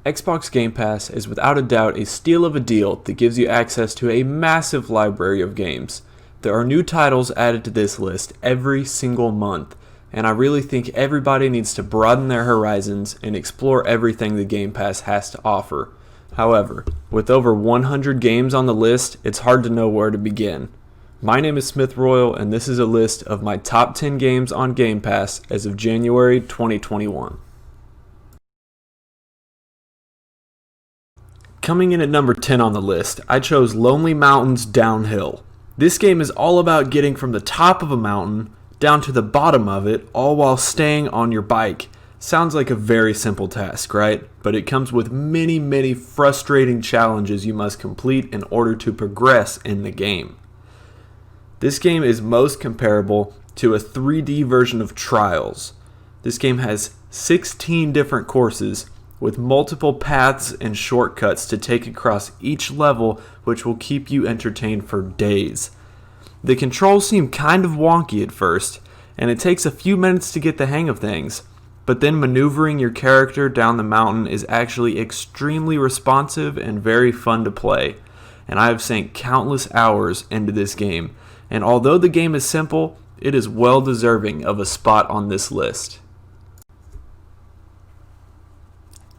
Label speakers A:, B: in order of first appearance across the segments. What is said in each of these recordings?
A: Xbox Game Pass is without a doubt a steal of a deal that gives you access to a massive library of games. There are new titles added to this list every single month, and I really think everybody needs to broaden their horizons and explore everything the Game Pass has to offer. However, with over 100 games on the list, it's hard to know where to begin. My name is Smith Royal, and this is a list of my top 10 games on Game Pass as of January 2021. Coming in at number 10 on the list, I chose Lonely Mountains Downhill. This game is all about getting from the top of a mountain down to the bottom of it, all while staying on your bike. Sounds like a very simple task, right? But it comes with many frustrating challenges you must complete in order to progress in the game. This game is most comparable to a 3D version of Trials. This game has 16 different courses with multiple paths and shortcuts to take across each level, which will keep you entertained for days. The controls seem kind of wonky at first, and it takes a few minutes to get the hang of things, but then maneuvering your character down the mountain is actually extremely responsive and very fun to play, and I have sank countless hours into this game, and although the game is simple, it is well deserving of a spot on this list.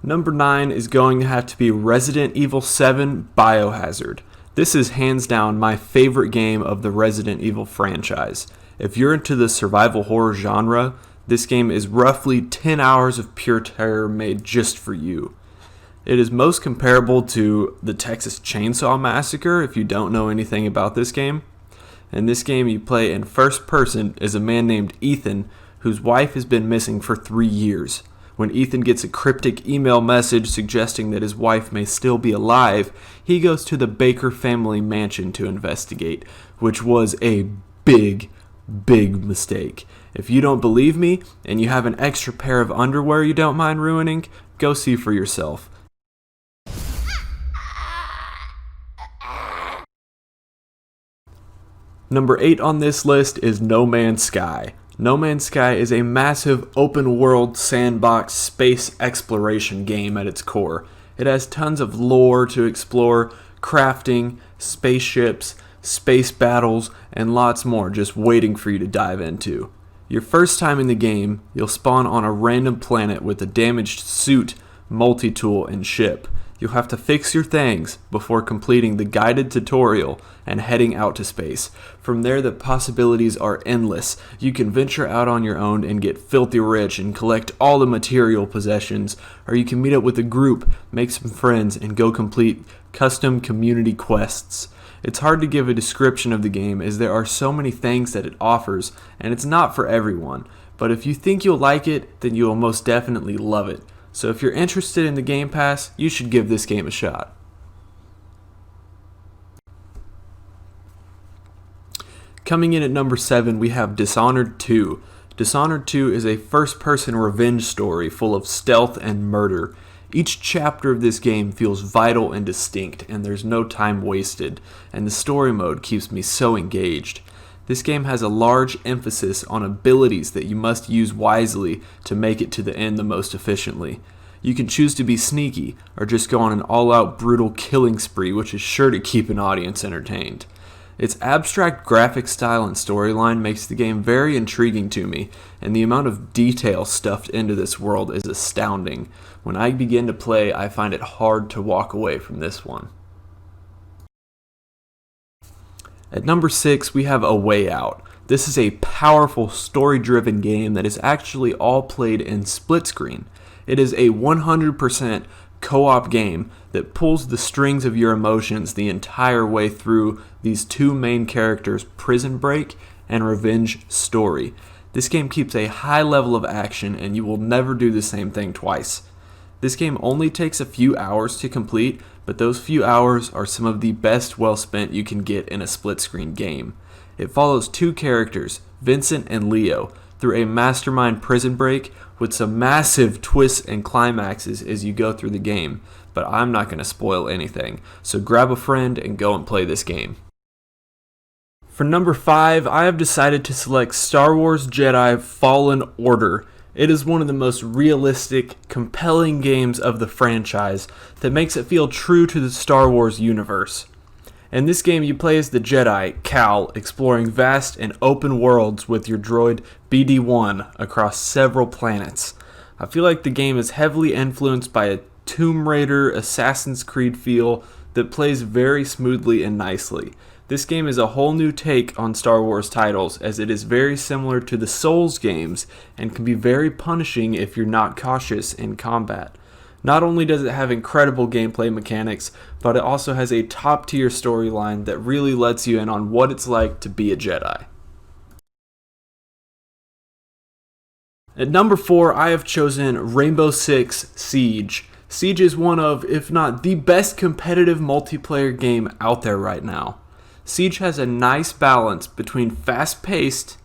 A: Number 9 is going to have to be Resident Evil 7 Biohazard. This is hands down my favorite game of the Resident Evil franchise. If you're into the survival horror genre, this game is roughly 10 hours of pure terror made just for you. It is most comparable to the Texas Chainsaw Massacre if you don't know anything about this game. In this game you play in first person as a man named Ethan whose wife has been missing for 3 years. When Ethan gets a cryptic email message suggesting that his wife may still be alive, he goes to the Baker family mansion to investigate, which was a big mistake. If you don't believe me, and you have an extra pair of underwear you don't mind ruining, go see for yourself. Number 8 on this list is No Man's Sky. No Man's Sky is a massive open-world sandbox space exploration game at its core. It has tons of lore to explore, crafting, spaceships, space battles, and lots more just waiting for you to dive into. Your first time in the game, you'll spawn on a random planet with a damaged suit, multi-tool, and ship. You'll have to fix your things before completing the guided tutorial and heading out to space. From there, the possibilities are endless. You can venture out on your own and get filthy rich and collect all the material possessions, or you can meet up with a group, make some friends, and go complete custom community quests. It's hard to give a description of the game as there are so many things that it offers, and it's not for everyone. But if you think you'll like it, then you will most definitely love it. So if you're interested in the Game Pass, you should give this game a shot. Coming in at number 7, we have Dishonored 2. Dishonored 2 is a first-person revenge story full of stealth and murder. Each chapter of this game feels vital and distinct, and there's no time wasted, and the story mode keeps me so engaged. This game has a large emphasis on abilities that you must use wisely to make it to the end the most efficiently. You can choose to be sneaky, or just go on an all-out brutal killing spree, which is sure to keep an audience entertained. Its abstract graphic style and storyline makes the game very intriguing to me, and the amount of detail stuffed into this world is astounding. When I begin to play, I find it hard to walk away from this one. At number 6, we have A Way Out. This is a powerful story-driven game that is actually all played in split screen. It is a 100% co-op game that pulls the strings of your emotions the entire way through these two main characters' prison break and revenge story. This game keeps a high level of action, and you will never do the same thing twice. This game only takes a few hours to complete, but those few hours are some of the best well spent you can get in a split-screen game. It follows two characters, Vincent and Leo, through a mastermind prison break with some massive twists and climaxes as you go through the game, but I'm not going to spoil anything, so grab a friend and go and play this game. For number 5, I have decided to select Star Wars Jedi Fallen Order. It is one of the most realistic, compelling games of the franchise that makes it feel true to the Star Wars universe. In this game, you play as the Jedi, Cal, exploring vast and open worlds with your droid BD-1 across several planets. I feel like the game is heavily influenced by a Tomb Raider, Assassin's Creed feel that plays very smoothly and nicely. This game is a whole new take on Star Wars titles, as it is very similar to the Souls games and can be very punishing if you're not cautious in combat. Not only does it have incredible gameplay mechanics, but it also has a top-tier storyline that really lets you in on what it's like to be a Jedi. At number 4, I have chosen Rainbow Six Siege. Siege is one of, if not the best competitive multiplayer game out there right now. Siege has a nice balance between fast-paced,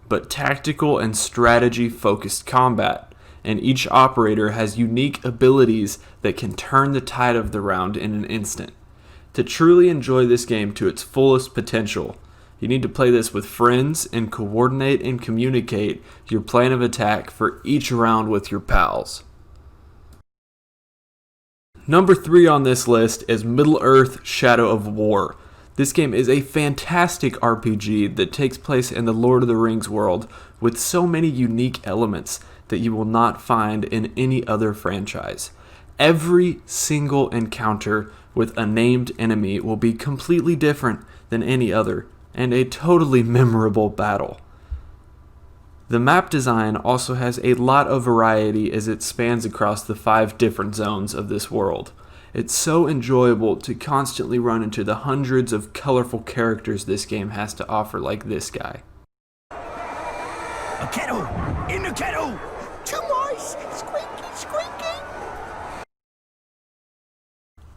A: but tactical and strategy-focused combat, and each operator has unique abilities that can turn the tide of the round in an instant. To truly enjoy this game to its fullest potential, you need to play this with friends and coordinate and communicate your plan of attack for each round with your pals. Number 3 on this list is Middle-earth: Shadow of War. This game is a fantastic RPG that takes place in the Lord of the Rings world with so many unique elements that you will not find in any other franchise. Every single encounter with a named enemy will be completely different than any other, and a totally memorable battle. The map design also has a lot of variety as it spans across the 5 different zones of this world. It's so enjoyable to constantly run into the hundreds of colorful characters this game has to offer, like this guy.
B: A kettle! In the kettle! Two mice! Squeaky, squeaky!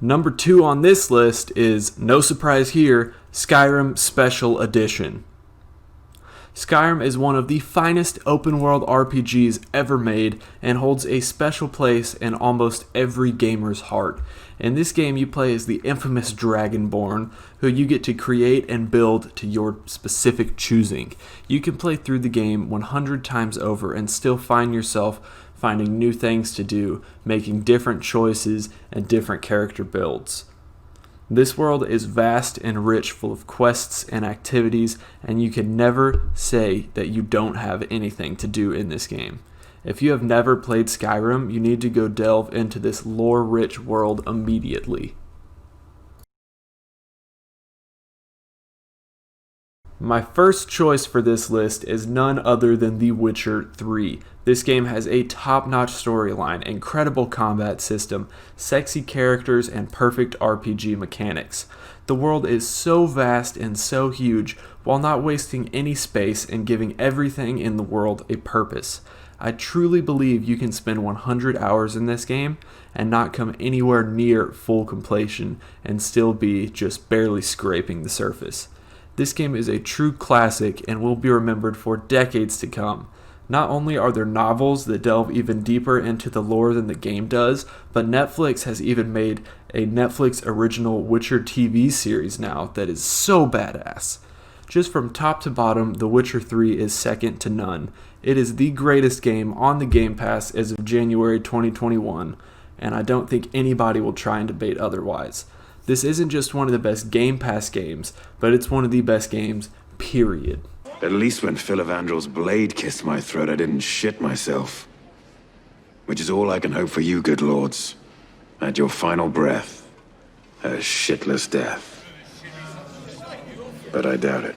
A: Number 2 on this list is, no surprise here, Skyrim Special Edition. Skyrim is one of the finest open-world RPGs ever made and holds a special place in almost every gamer's heart. In this game, you play as the infamous Dragonborn, who you get to create and build to your specific choosing. You can play through the game 100 times over and still find yourself finding new things to do, making different choices and different character builds. This world is vast and rich, full of quests and activities, and you can never say that you don't have anything to do in this game. If you have never played Skyrim, you need to go delve into this lore-rich world immediately. My first choice for this list is none other than The Witcher 3. This game has a top-notch storyline, incredible combat system, sexy characters, and perfect RPG mechanics. The world is so vast and so huge, while not wasting any space and giving everything in the world a purpose. I truly believe you can spend 100 hours in this game and not come anywhere near full completion and still be just barely scraping the surface. This game is a true classic and will be remembered for decades to come. Not only are there novels that delve even deeper into the lore than the game does, but Netflix has even made a Netflix original Witcher TV series now that is so badass. Just from top to bottom, The Witcher 3 is second to none. It is the greatest game on the Game Pass as of January 2021, and I don't think anybody will try and debate otherwise. This isn't just one of the best Game Pass games, but it's one of the best games, period.
C: At least when Filavandrel's blade kissed my throat, I didn't shit myself. Which is all I can hope for you, good lords. At your final breath, a shitless death. But I doubt it.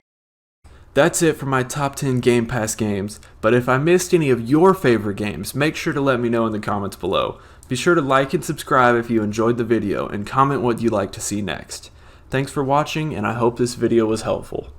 A: That's it for my top 10 Game Pass games, but if I missed any of your favorite games, make sure to let me know in the comments below. Be sure to like and subscribe if you enjoyed the video, and comment what you'd like to see next. Thanks for watching, and I hope this video was helpful.